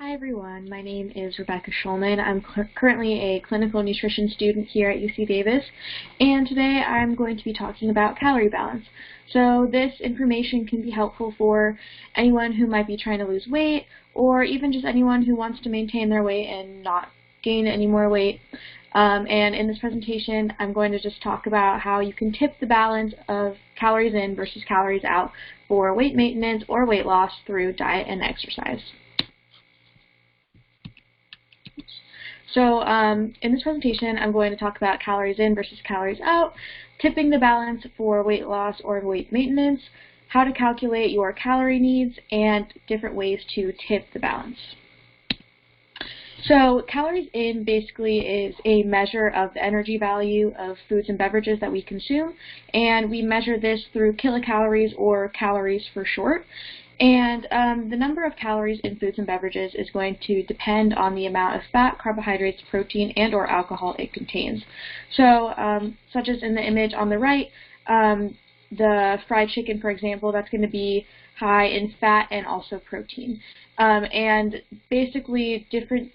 Hi everyone, my name is Rebecca Schulman. I'm currently a clinical nutrition student here at UC Davis, and today I'm going to be talking about calorie balance. So this information can be helpful for anyone who might be trying to lose weight, or even just anyone who wants to maintain their weight and not gain any more weight. And in this presentation, I'm going to just talk about how you can tip the balance of calories in versus calories out for weight maintenance or weight loss through diet and exercise. So in this presentation, I'm going to talk about calories in versus calories out, tipping the balance for weight loss or weight maintenance, how to calculate your calorie needs, and different ways to tip the balance. So calories in basically is a measure of the energy value of foods and beverages that we consume, and we measure this through kilocalories or calories for short. And the number of calories in foods and beverages is going to depend on the amount of fat, carbohydrates, protein, and or alcohol it contains. So such as in the image on the right, the fried chicken, for example, that's going to be high in fat and also protein. And basically different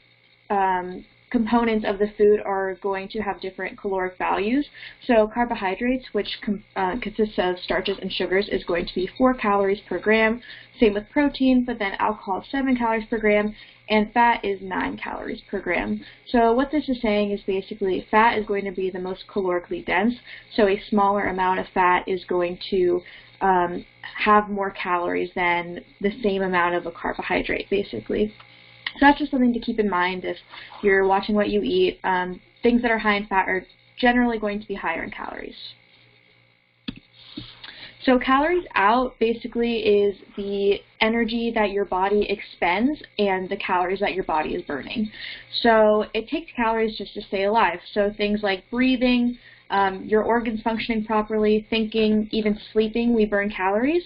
components of the food are going to have different caloric values. So carbohydrates, which consists of starches and sugars, is going to be 4 calories per gram. Same with protein, but then alcohol is 7 calories per gram, and fat is 9 calories per gram. So what this is saying is basically fat is going to be the most calorically dense, so a smaller amount of fat is going to have more calories than the same amount of a carbohydrate, basically. So that's just something to keep in mind if you're watching what you eat. Things that are high in fat are generally going to be higher in calories. So calories out basically is the energy that your body expends and the calories that your body is burning. So it takes calories just to stay alive. So things like breathing, your organs functioning properly, thinking, even sleeping, we burn calories.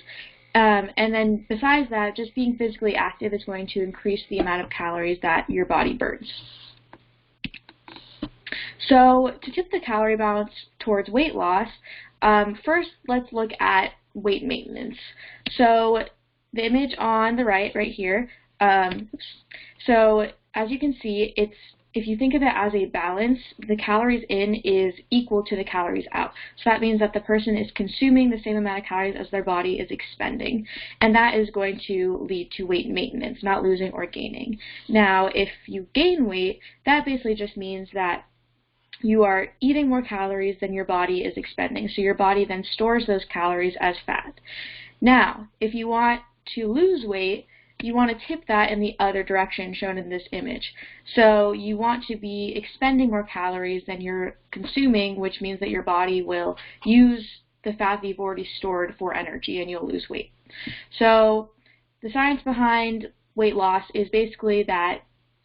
And then besides that, just being physically active is going to increase the amount of calories that your body burns. So to tip the calorie balance towards weight loss, first let's look at weight maintenance. So the image on the right here, so as you can see, if you think of it as a balance, the calories in is equal to the calories out. So that means that the person is consuming the same amount of calories as their body is expending. And that is going to lead to weight maintenance, not losing or gaining. Now, if you gain weight, that basically just means that you are eating more calories than your body is expending. So your body then stores those calories as fat. Now, if you want to lose weight, you want to tip that in the other direction shown in this image. So you want to be expending more calories than you're consuming, which means that your body will use the fat that you've already stored for energy and you'll lose weight. So the science behind weight loss is basically that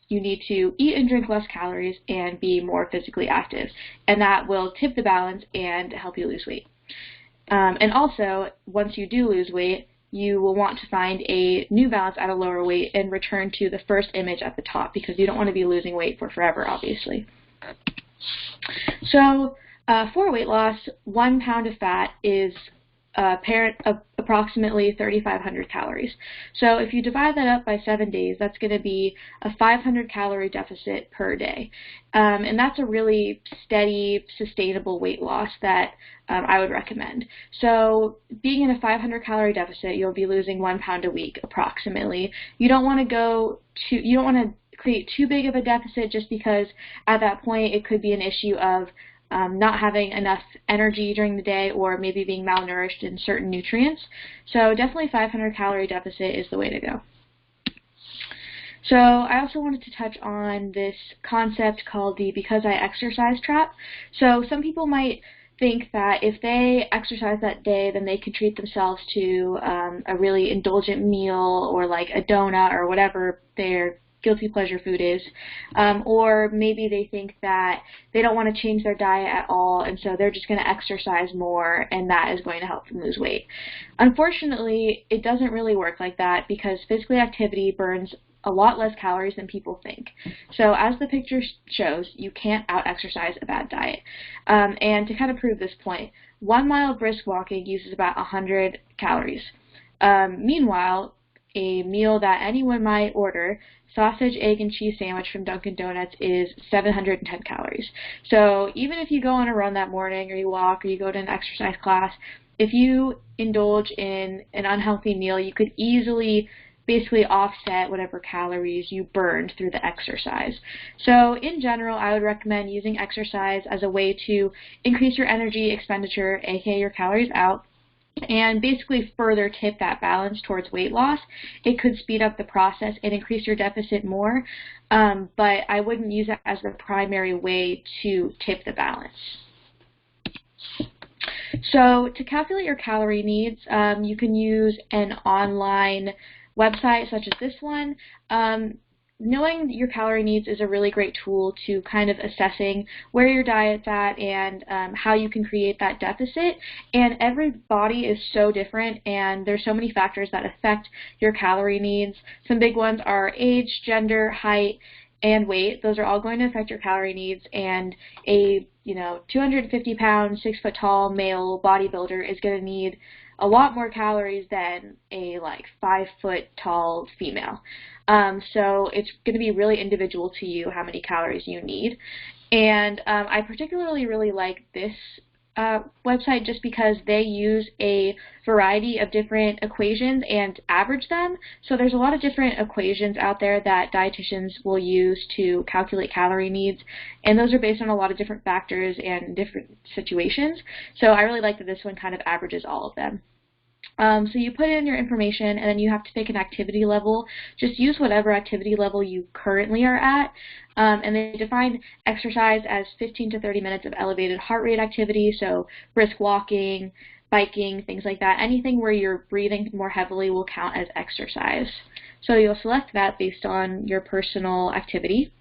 you need to eat and drink less calories and be more physically active, and that will tip the balance and help you lose weight. And also, once you do lose weight, you will want to find a new balance at a lower weight and return to the first image at the top, because you don't want to be losing weight for forever, obviously. So for weight loss, 1 pound of fat is approximately 3,500 calories. So if you divide that up by 7 days, that's going to be a 500 calorie deficit per day. And that's a really steady, sustainable weight loss that I would recommend. So being in a 500 calorie deficit, you'll be losing 1 pound a week approximately. You don't want to create too big of a deficit, just because at that point it could be an issue of not having enough energy during the day, or maybe being malnourished in certain nutrients. So definitely 500 calorie deficit is the way to go. So I also wanted to touch on this concept called the because I exercise trap. So some people might think that if they exercise that day, then they can treat themselves to a really indulgent meal, or like a donut or whatever their guilty pleasure food is, or maybe they think that they don't want to change their diet at all, and so they're just going to exercise more, and that is going to help them lose weight. Unfortunately, it doesn't really work like that, because physical activity burns a lot less calories than people think. So as the picture shows, you can't out-exercise a bad diet. And to kind of prove this point, 1 mile of brisk walking uses about 100 calories. Meanwhile, a meal that anyone might order, sausage, egg, and cheese sandwich from Dunkin' Donuts, is 710 calories. So even if you go on a run that morning, or you walk, or you go to an exercise class, if you indulge in an unhealthy meal, you could easily basically offset whatever calories you burned through the exercise. So in general, I would recommend using exercise as a way to increase your energy expenditure, aka your calories out, and basically further tip that balance towards weight loss. It could speed up the process and increase your deficit more, but I wouldn't use it as the primary way to tip the balance. So to calculate your calorie needs, you can use an online website such as this one. Knowing your calorie needs is a really great tool to kind of assessing where your diet's at and how you can create that deficit. And every body is so different, and there's so many factors that affect your calorie needs. Some big ones are age, gender, height, and weight. Those are all going to affect your calorie needs, and a 250-pound, 6-foot-tall male bodybuilder is going to need a lot more calories than a 5-foot-tall female. So it's going to be really individual to you how many calories you need. And I particularly really like this website just because they use a variety of different equations and average them. So there's a lot of different equations out there that dietitians will use to calculate calorie needs, and those are based on a lot of different factors and different situations. So I really like that this one kind of averages all of them. So you put in your information, and then you have to pick an activity level. Just use whatever activity level you currently are at. And they define exercise as 15 to 30 minutes of elevated heart rate activity, so brisk walking, biking, things like that. Anything where you're breathing more heavily will count as exercise. So you'll select that based on your personal activity.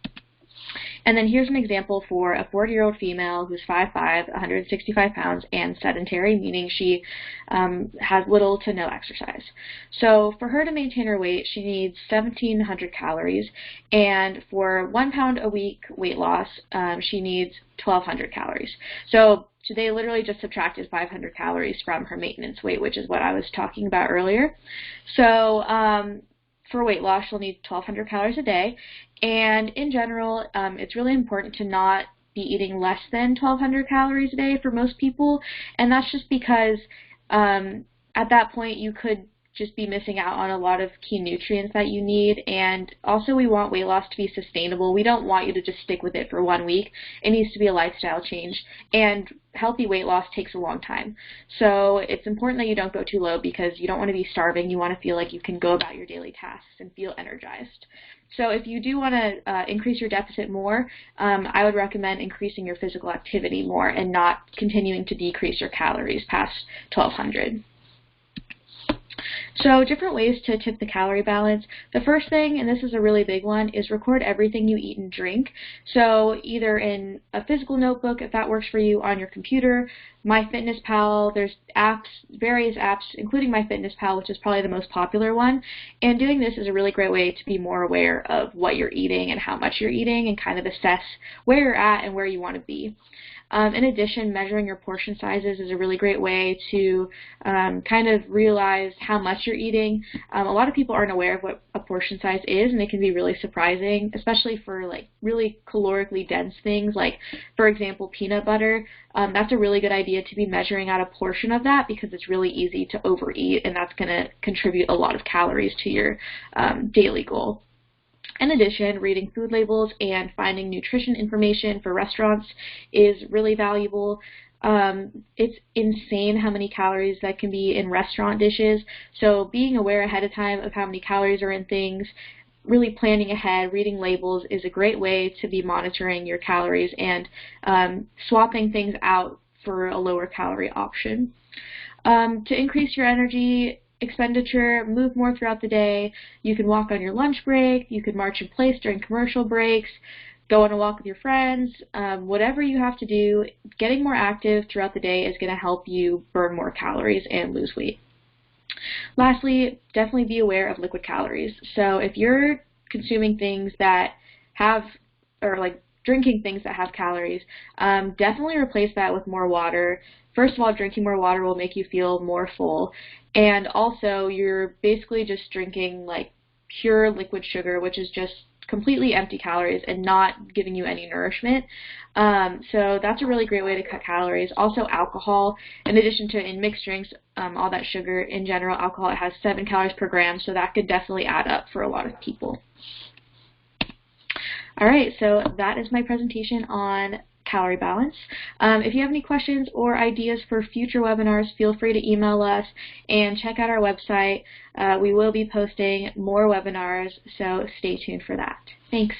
And then here's an example for a 40-year-old female who's 5'5", 165 pounds, and sedentary, meaning she has little to no exercise. So for her to maintain her weight, she needs 1,700 calories, and for 1 pound a week weight loss, she needs 1,200 calories. So they literally just subtracted 500 calories from her maintenance weight, which is what I was talking about earlier. So for weight loss, she'll need 1,200 calories a day. And in general, it's really important to not be eating less than 1,200 calories a day for most people. And that's just because at that point you could just be missing out on a lot of key nutrients that you need. And also, we want weight loss to be sustainable. We don't want you to just stick with it for 1 week. It needs to be a lifestyle change. And healthy weight loss takes a long time. So it's important that you don't go too low because you don't want to be starving. You want to feel like you can go about your daily tasks and feel energized. So if you do want to increase your deficit more, I would recommend increasing your physical activity more and not continuing to decrease your calories past 1,200. So different ways to tip the calorie balance. The first thing, and this is a really big one, is record everything you eat and drink. So either in a physical notebook, if that works for you, on your computer, MyFitnessPal, there's apps, various apps, including MyFitnessPal, which is probably the most popular one. And doing this is a really great way to be more aware of what you're eating and how much you're eating and kind of assess where you're at and where you want to be. In addition, measuring your portion sizes is a really great way to kind of realize how much you're eating. A lot of people aren't aware of what a portion size is, and it can be really surprising, especially for really calorically dense things, like, for example, peanut butter. That's a really good idea to be measuring out a portion of that because it's really easy to overeat, and that's going to contribute a lot of calories to your daily goal. In addition, reading food labels and finding nutrition information for restaurants is really valuable. It's insane how many calories that can be in restaurant dishes, so being aware ahead of time of how many calories are in things, really planning ahead, reading labels is a great way to be monitoring your calories and swapping things out for a lower calorie option. To increase your energy expenditure, move more throughout the day. You can walk on your lunch break, you can march in place during commercial breaks, go on a walk with your friends, whatever you have to do. Getting more active throughout the day is going to help you burn more calories and lose weight. Lastly, definitely be aware of liquid calories. So if you're consuming things that have, or drinking things that have calories, definitely replace that with more water. first of all, drinking more water will make you feel more full, and also you're basically just drinking like pure liquid sugar, which is just completely empty calories and not giving you any nourishment. So that's a really great way to cut calories. Also alcohol, in addition to in mixed drinks, all that sugar in general, alcohol, it has 7 calories per gram, so that could definitely add up for a lot of people. Alright, so that is my presentation on calorie balance. If you have any questions or ideas for future webinars, feel free to email us and check out our website. We will be posting more webinars, so stay tuned for that. Thanks.